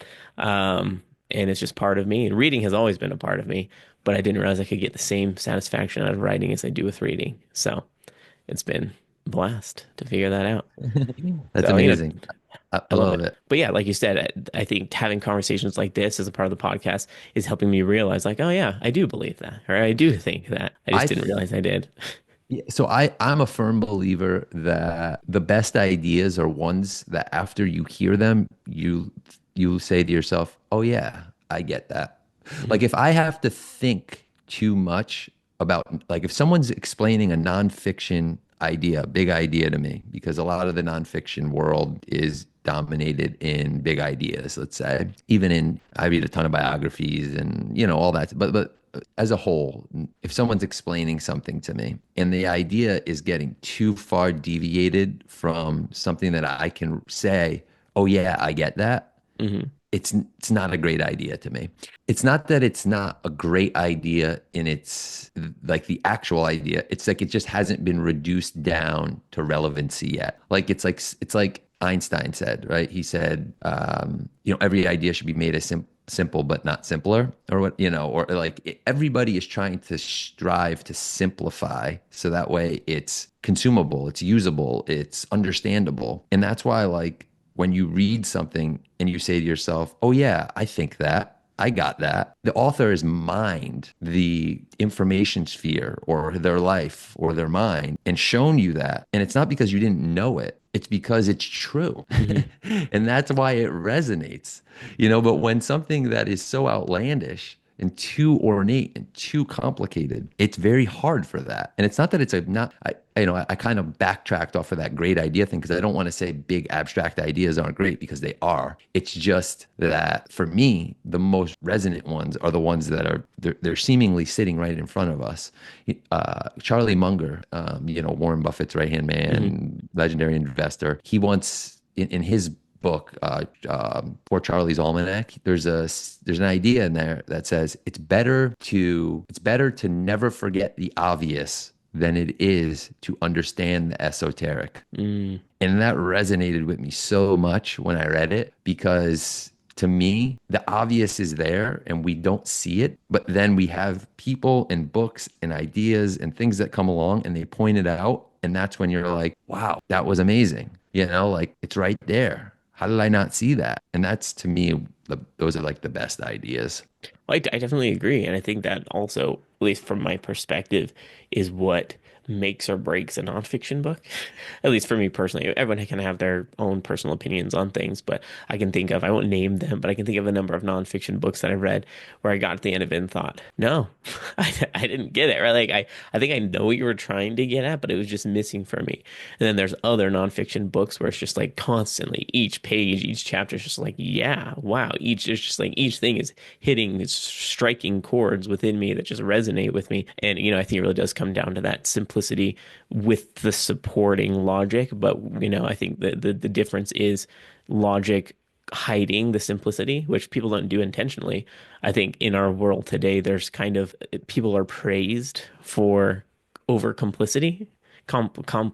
And it's just part of me. And reading has always been a part of me, but I didn't realize I could get the same satisfaction out of writing as I do with reading. So it's been a blast to figure that out. That's So, amazing. I I love love it. it. But yeah, like you said, I think having conversations like this as a part of the podcast is helping me realize, like, oh yeah, I do believe that, or I do think that. I just I didn't realize I did. Yeah, so I'm a firm believer that the best ideas are ones that after you hear them, you say to yourself, "Oh yeah, I get that." Like Mhm. if I have to think too much about like if someone's explaining a nonfiction idea, a big idea to me, because a lot of the nonfiction world is dominated in big ideas, let's say. Even in I read a ton of biographies and all that, but as a whole, if someone's explaining something to me and the idea is getting too far deviated from something that I can say, oh yeah, I get that, Mhm. it's not a great idea to me. It's not that it's not a great idea in its like the actual idea. It's like it just hasn't been reduced down to relevancy yet. Like it's like Einstein said, right? He said, every idea should be made as simple but not simpler, or or like everybody is trying to strive to simplify so that way it's consumable, it's usable, it's understandable, and that's why like when you read something and you say to yourself, oh, yeah, I think that. I got that. The author has mined the information sphere or their life or their mind and shown you that. And it's not because you didn't know it, it's because it's true. Mhm. And that's why it resonates. But when something that is so outlandish and too ornate and too complicated, it's very hard for that. And it's not that it's a not I kind of backtracked off of that great idea thing because I don't want to say big abstract ideas aren't great because they are. It's just that for me, the most resonant ones are the ones that are they're seemingly sitting right in front of us. Charlie Munger, Warren Buffett's right-hand Mhm. man, legendary investor, he once in his book, Poor Charlie's Almanac, there's an idea in there that says it's better to never forget the obvious than it is to understand the esoteric. Mm. And that resonated with me so much when I read it because to me, the obvious is there and we don't see it. But then we have people and books and ideas and things that come along and they point it out. And that's when you're like, wow, that was amazing. Like it's right there. How did I not see that? And that's to me, those are like the best ideas. I definitely agree. And I think that also, at least from my perspective, is what makes or breaks a nonfiction book. At least for me personally. Everyone can have their own personal opinions on things, but I won't name them, but I can think of a number of nonfiction books that I've read where I got to the end of it and thought, no, I didn't get it, right? Like I think I know what you were trying to get at, but it was just missing for me. And then there's other nonfiction books where it's just like constantly each page, each chapter is just like, yeah, wow. It's just like each thing is hitting, it's striking chords within me that just resonate with me. And, I think it really does come down to that simplicity with the supporting logic. But, I think the difference is logic hiding the simplicity, which people don't do intentionally. I think in our world today, there's kind of people are praised for over complicity,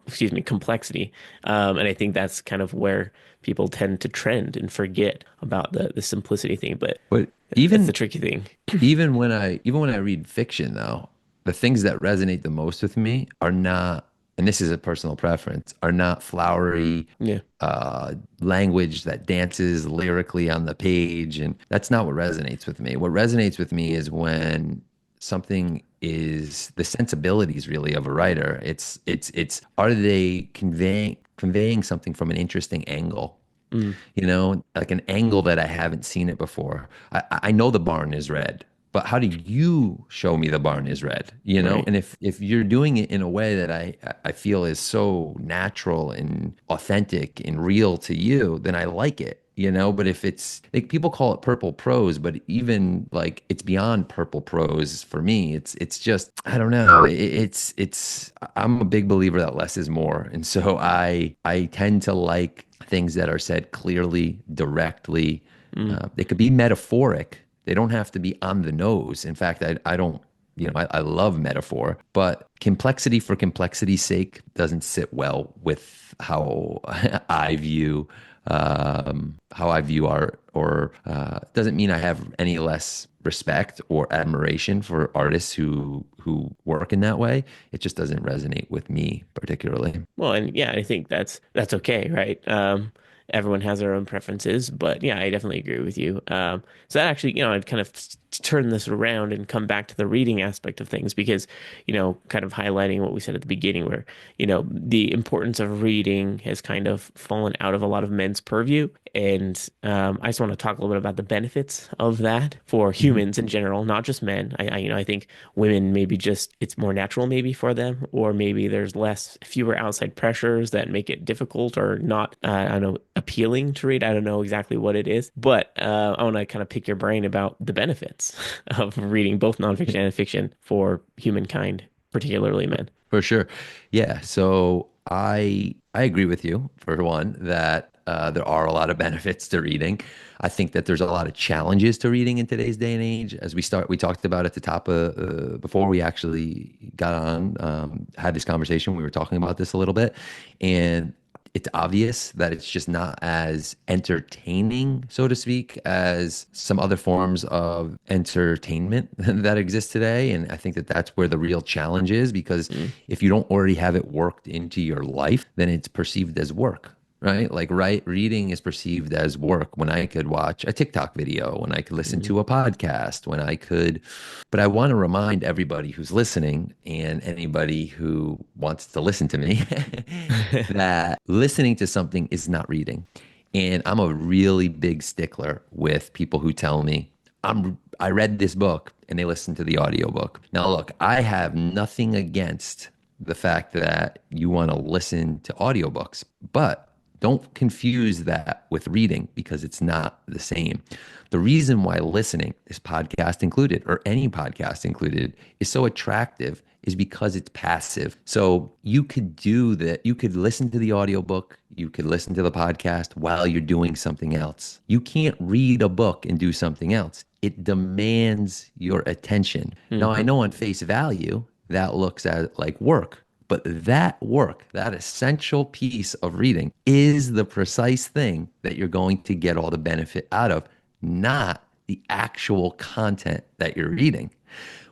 excuse me, complexity. And I think that's kind of where people tend to trend and forget about the simplicity thing. But But that's the even tricky thing. even when I read fiction though, the things that resonate the most with me are not, and this is a personal preference, are not flowery Yeah. language that dances lyrically on the page, and that's not what resonates with me. What resonates with me is when something is the sensibilities really of a writer. It's are they conveying something from an interesting angle? Mm, Like an angle that I haven't seen it before. I know the barn is red, but how do you show me the barn is red? right. And if you're doing it in a way that I feel is so natural and authentic and real to you, then I like it. but if it's like people call it purple prose, but even like it's beyond purple prose for me. It's just I don't know. It's I'm a big believer that less is more. And so I tend to like things that are said clearly, directly. Mm. They could be metaphoric. They don't have to be on the nose. In fact, I don't, I love metaphor, but complexity for complexity's sake doesn't sit well with how how I view art, or doesn't mean I have any less respect or admiration for artists who work in that way. It just doesn't resonate with me particularly. Well, and yeah, I think that's okay, right? Everyone has their own preferences, but yeah, I definitely agree with you. So that actually, I'd kind of turn this around and come back to the reading aspect of things because, kind of highlighting what we said at the beginning, where, the importance of reading has kind of fallen out of a lot of men's purview. And I just want to talk a little bit about the benefits of that for Mhm. humans in general, not just men. I think women maybe just it's more natural maybe for them, or maybe there's fewer outside pressures that make it difficult or not, I don't know, appealing to read. I don't know exactly what it is, but I want to kind of pick your brain about the benefits of reading both nonfiction and fiction for humankind, particularly men. For sure. Yeah. So I agree with you for one that there are a lot of benefits to reading. I think that there's a lot of challenges to reading in today's day and age. As we talked about at the top of before we actually got on, had this conversation. We were talking about this a little bit, and it's obvious that it's just not as entertaining, so to speak, as some other forms of entertainment that exist today. And I think that that's where the real challenge is, because Mm, if you don't already have it worked into your life, then it's perceived as work. Right? Like, right, reading is perceived as work when I could watch a TikTok video, when I could listen mm. to a podcast, when I could. But I want to remind everybody who's listening and anybody who wants to listen to me that listening to something is not reading. And I'm a really big stickler with people who tell me I read this book and they listen to the audiobook. Now look, I have nothing against the fact that you want to listen to audiobooks, but don't confuse that with reading because it's not the same. The reason why listening, this podcast included, or any podcast included, is so attractive is because it's passive. So you could do that. You could listen to the audiobook, you could listen to the podcast while you're doing something else. You can't read a book and do something else. It demands your attention. Now, I Hmm. know on face value, that looks at like work. But that work, that essential piece of reading, is the precise thing that you're going to get all the benefit out of, not the actual content that you're reading,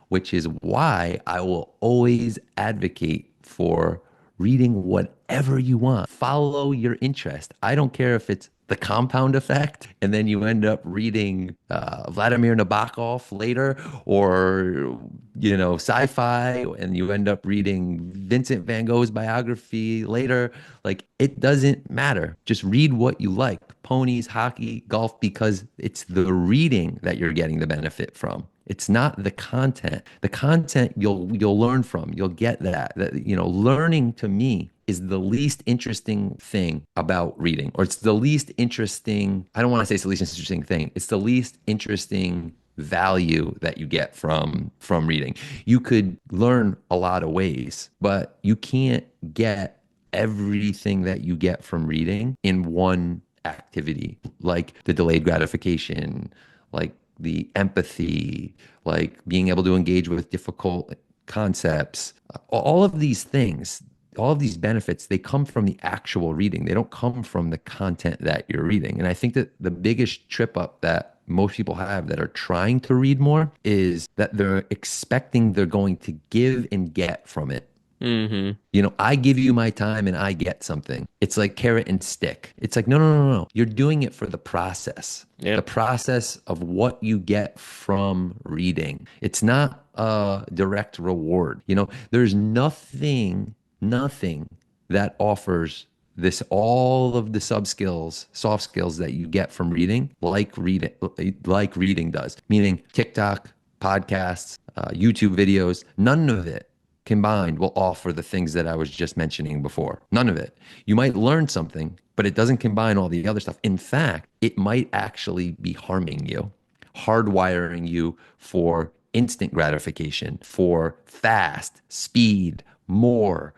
which is why I will always advocate for reading whatever you want. Follow your interest. I don't care if it's the compound effect, and then you end up reading Vladimir Nabokov later, or sci-fi, and you end up reading Vincent Van Gogh's biography later. Like, it doesn't matter. Just read what you like. Ponies, hockey, golf, because it's the reading that you're getting the benefit from. It's not the content. The content you'll learn from. You'll get that. Learning to me is the least interesting thing about reading, or it's the least interesting. I don't want to say it's the least interesting thing. It's the least interesting value that you get from reading. You could learn a lot of ways, but you can't get everything that you get from reading in one activity, like the delayed gratification, like the empathy, like being able to engage with difficult concepts. All of these things, all of these benefits, they come from the actual reading. They don't come from the content that you're reading. And I think that the biggest trip up that most people have that are trying to read more is that they're expecting they're going to give and get from it. Hmm. I give you my time and I get something. It's like carrot and stick. It's like, no, no, no, no. You're doing it for the Yep. process of what you get from reading. It's not a direct reward. There's nothing that offers this all of the sub skills, soft skills that you get from reading, like reading does. Meaning TikTok, podcasts, YouTube videos, none of it combined will offer the things that I was just mentioning before. None of it. You might learn something, but it doesn't combine all the other stuff. In fact, it might actually be harming you, hardwiring you for instant gratification, for fast, speed, more,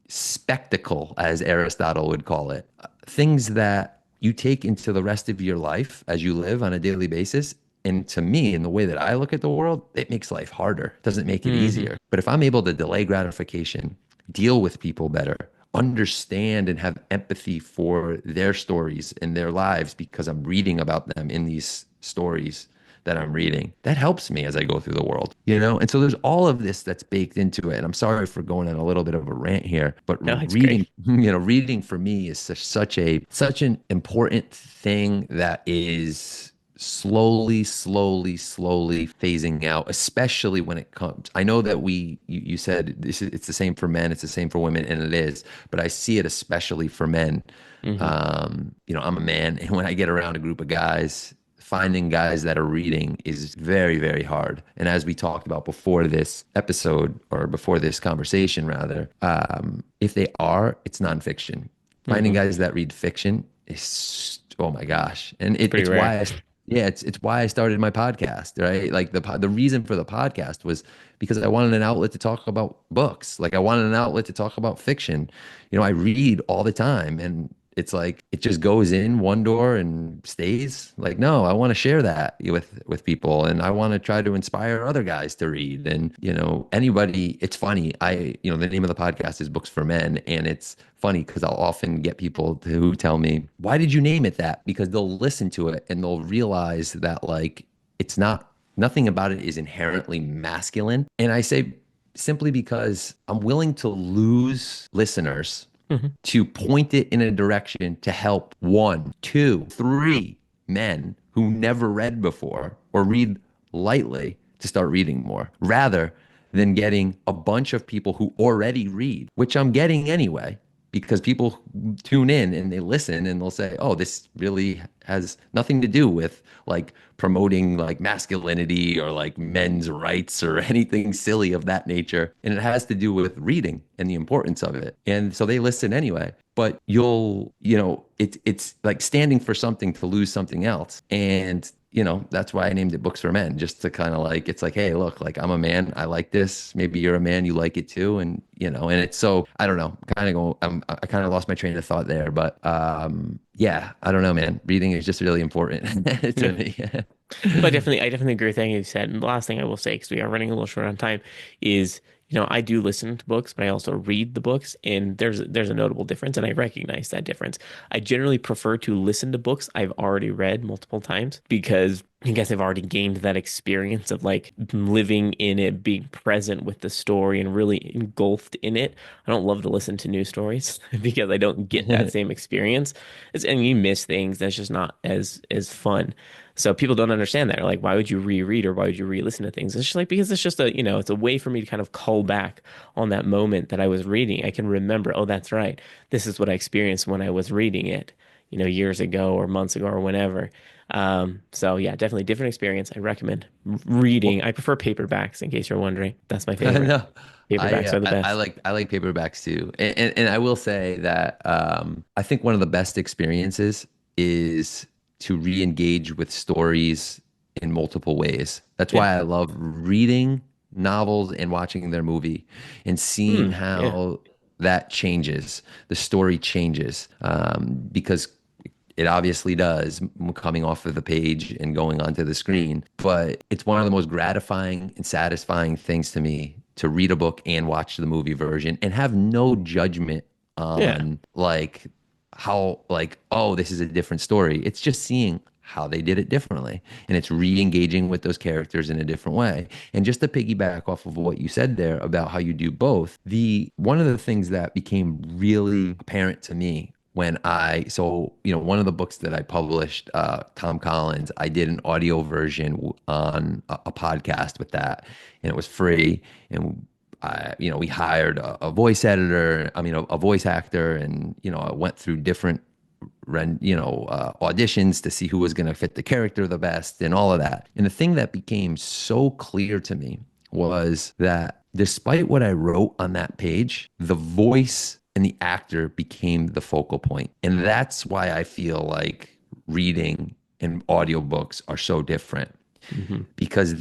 spectacle, as Aristotle would call it. Things that you take into the rest of your life as you live on a daily basis. And to me, in the way that I look at the world, it makes life harder. It doesn't make it Hmm. easier. But if I'm able to delay gratification, deal with people better, understand and have empathy for their stories and their lives because I'm reading about them in these stories that I'm reading, that helps me as I go through the world, you know? And so there's all of this that's baked into it. And I'm sorry for going on a little bit of a rant here, but No, it's great. reading, reading for me is such an important thing that is slowly phasing out, especially when it comes. I know that you said it's the same for men, it's the same for women, and it is, but I see it especially for men. Hmm. I'm a man, and when I get around a group of guys, finding guys that are reading is very, very hard. And as we talked about before this episode, or before this conversation, rather, if they are, it's nonfiction. Finding Hmm. guys that read fiction is, oh my gosh. And It's pretty it's rare. why it's why I started my podcast, right? Like the reason for the podcast was because I wanted an outlet to talk about books. Like I wanted an outlet to talk about fiction. I read all the time, and it's like it just goes in one door and stays. Like, no, I want to share that with people, and I want to try to inspire other guys to read. And anybody, it's funny. The name of the podcast is Books for Men, and it's funny because I'll often get people who tell me, "Why did you name it that?" Because they'll listen to it and they'll realize that like it's not, nothing about it is inherently masculine. And I say simply because I'm willing to lose listeners Hmm. to point it in a direction to help one, two, three men who never read before or read lightly to start reading more, rather than getting a bunch of people who already read, which I'm getting anyway, because people tune in and they listen and they'll say, "Oh, this really has nothing to do with like promoting like masculinity or like men's rights or anything silly of that nature. And it has to do with reading and the importance of it." And so they listen anyway. But it's like standing for something to lose something else. And that's why I named it Books for Men, just to kind of like, it's like, hey, look, like I'm a man, I like this. Maybe you're a man, you like it too. And and it's so, I don't know, kind of go, I kind of lost my train of thought there, but yeah, I don't know, man. Reading is just really important to Yeah. me. Well, I definitely agree with everything you said. And the last thing I will say, because we are running a little short on time, is I do listen to books, but I also read the books, and there's a notable difference, and I recognize that difference. I generally prefer to listen to books I've already read multiple times because I guess I've already gained that experience of like living in it, being present with the story, and really engulfed in it. I don't love to listen to new stories because I don't get that same experience. And you miss things. That's just not as fun. So people don't understand that. They're like, why would you reread or why would you re-listen to things? It's just like because it's just it's a way for me to kind of call back on that moment that I was reading. I can remember, oh, that's right. This is what I experienced when I was reading it, years ago or months ago or whenever. So yeah, definitely different experience. I recommend reading. Well, I prefer paperbacks in case you're wondering. That's my favorite. no, Paperbacks are the I best. like paperbacks too, and I will say that I think one of the best experiences is to re-engage with stories in multiple ways. That's Yeah. why I love reading novels and watching their movie and seeing Hmm. Yeah. how that changes, the story changes, because it obviously does, coming off of the page and going onto the screen. But it's one of the most gratifying and satisfying things to me to read a book and watch the movie version and have no judgment Yeah. on like how, like, oh, this is a different story. It's just seeing how they did it differently, and it's re-engaging with those characters in a different way. And just to piggyback off of what you said there about how you do both, the one of the things that became really apparent to me when one of the books that I published, Tom Collins, I did an audio version on a podcast with that, and it was free. And we hired a voice editor, a voice actor, and I went through different auditions to see who was going to fit the character the best and all of that. And the thing that became so clear to me was that despite what I wrote on that page, the voice and the actor became the focal point. And that's why I feel like reading and audiobooks are so different Hmm. because,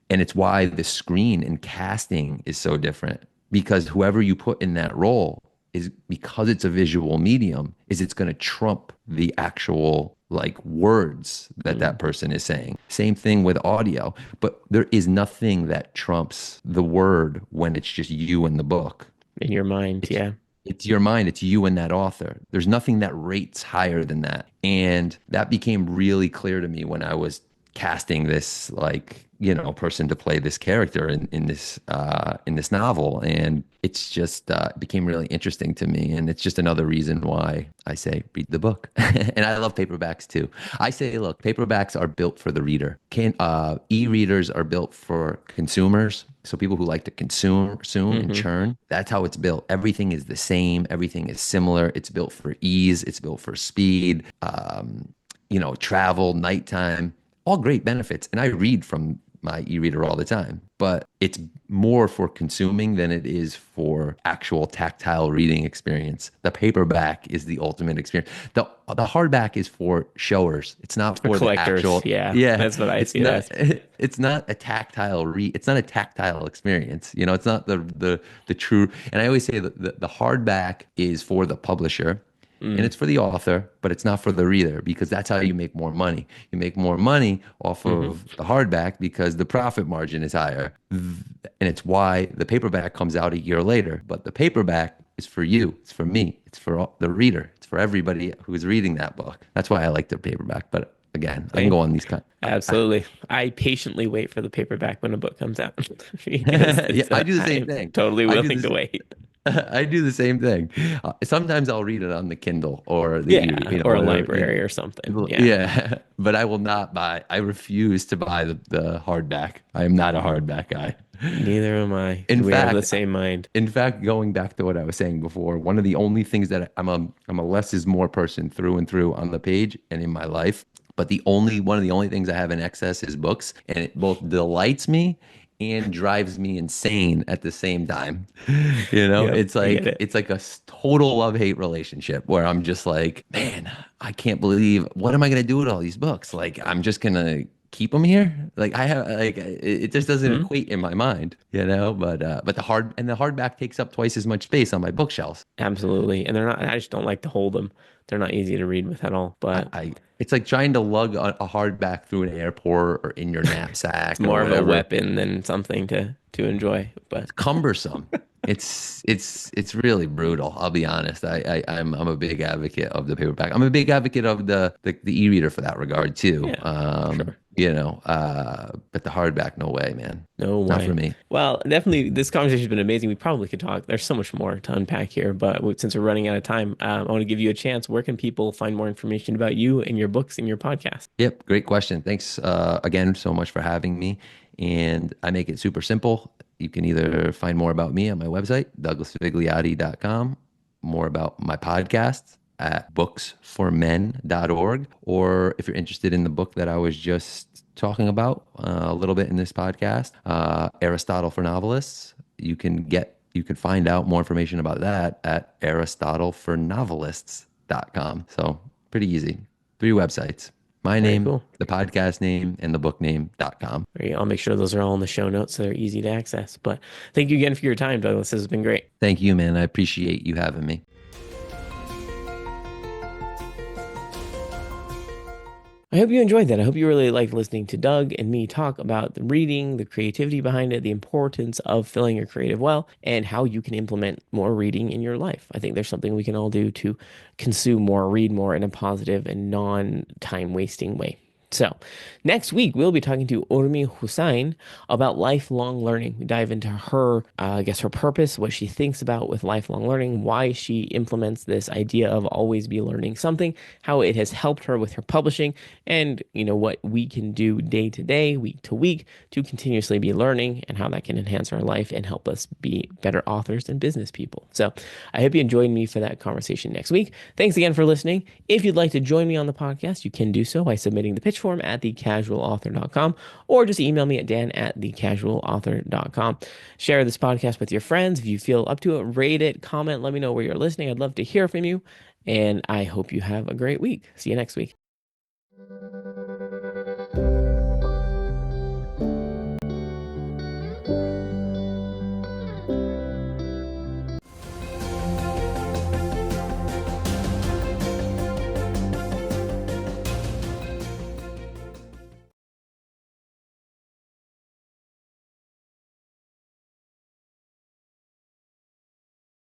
and it's why the screen and casting is so different because whoever you put in that role is because it's a visual medium, is it's going to trump the actual like words that that person is saying. Same thing with audio, but there is nothing that trumps the word when it's just you in the book. In your mind, It's yeah. it's your mind, it's you and that author. There's nothing that rates higher than that. And that became really clear to me when I was casting this like, person to play this character in this novel. And it's just it became really interesting to me. And it's just another reason why I say read the book. And I love paperbacks too. I say, look, paperbacks are built for the reader. Can e-readers are built for consumers. So people who like to consume and Hmm. churn, that's how it's built. Everything is the same. Everything is similar. It's built for ease. It's built for speed. Travel, nighttime, all great benefits. And I read from my e-reader all the time, but it's more for consuming than it is for actual tactile reading experience. The paperback is the ultimate experience. The hardback is for showers. It's not For for the collectors, actual, yeah, yeah, that's what I it's see it not as. it's not a tactile it's not a tactile experience. It's not the true, and I always say that the hardback is for the publisher and Mm. it's for the author, but it's not for the reader because that's how you make more money. You make more money off Hmm. of the hardback because the profit margin is higher. And it's why the paperback comes out a year later. But the paperback is for you, it's for me, it's for the reader, it's for everybody who's reading that book. That's why I like the paperback. But again, I can Same. go on these kind. Absolutely. I patiently wait for the paperback when a book comes out because Yeah, it's I do the same I'm thing. totally I do willing to this. wait. I do the same thing. Sometimes I'll read it on the Kindle or the Yeah, or a library or something. Yeah. Yeah, but I will not buy. I refuse to buy the hardback. I am not a hardback guy. Neither am I. In We are of the fact, same mind. going back to what I was saying before, one of the only things that I'm a less is more person through and through on the page and in my life. But the only one of the only things I have in excess is books, and it both delights me and drives me insane at the same time. Yep, It's I get like it. it's like a total love-hate relationship where I'm just like, man, I can't believe what am I gonna do with all these books? Like, I'm just gonna keep them here. Like I have like it just doesn't Hmm. equate in my mind. But the hardback takes up twice as much space on my bookshelves. Absolutely. And they're not, I just don't like to hold them. They're not easy to read with at all, but I It's like trying to lug a hardback through an airport or in your it's knapsack or more of a whatever. weapon than something to enjoy. But It's cumbersome. It's really brutal. I'll be honest. I'm a big advocate of the paperback. I'm a big advocate of the e-reader for that regard too. yeah, for sure. But the hardback, no way, man. No Not for way. me. Well, definitely, this conversation's been amazing. We probably could talk. There's so much more to unpack here, but since we're running out of time, I want to give you a chance. Where can people find more information about you and your books and your podcast? Yep, great question. Thanks again so much for having me. And I make it super simple. You can either find more about me on my website, douglasvigliotti.com, more about my podcast at booksformen.org, or if you're interested in the book that I was just talking about a little bit in this podcast, Aristotle for Novelists, you can find out more information about that at aristotlefornovelists.com. So pretty easy. 3 websites. My Very name, cool. the podcast name, and the book name.com. Great. I'll make sure those are all in the show notes so they're easy to access. But thank you again for your time, Douglas. This has been great. Thank you, man. I appreciate you having me. I hope you enjoyed that. I hope you really liked listening to Doug and me talk about the reading, the creativity behind it, the importance of filling your creative well, and how you can implement more reading in your life. I think there's something we can all do to consume more, read more in a positive and non-time wasting way. So, next week we'll be talking to Urmi Hussain about lifelong learning. We dive into her, her purpose, what she thinks about with lifelong learning, why she implements this idea of always be learning something, how it has helped her with her publishing, and what we can do day to day, week to week to continuously be learning, and how that can enhance our life and help us be better authors and business people. So, I hope you join me for that conversation next week. Thanks again for listening. If you'd like to join me on the podcast, you can do so by submitting the pitch form at thecasualauthor.com, or just email me at dan@thecasualauthor.com. Share this podcast with your friends. If you feel up to it, rate it, comment, let me know where you're listening. I'd love to hear from you. And I hope you have a great week. See you next week.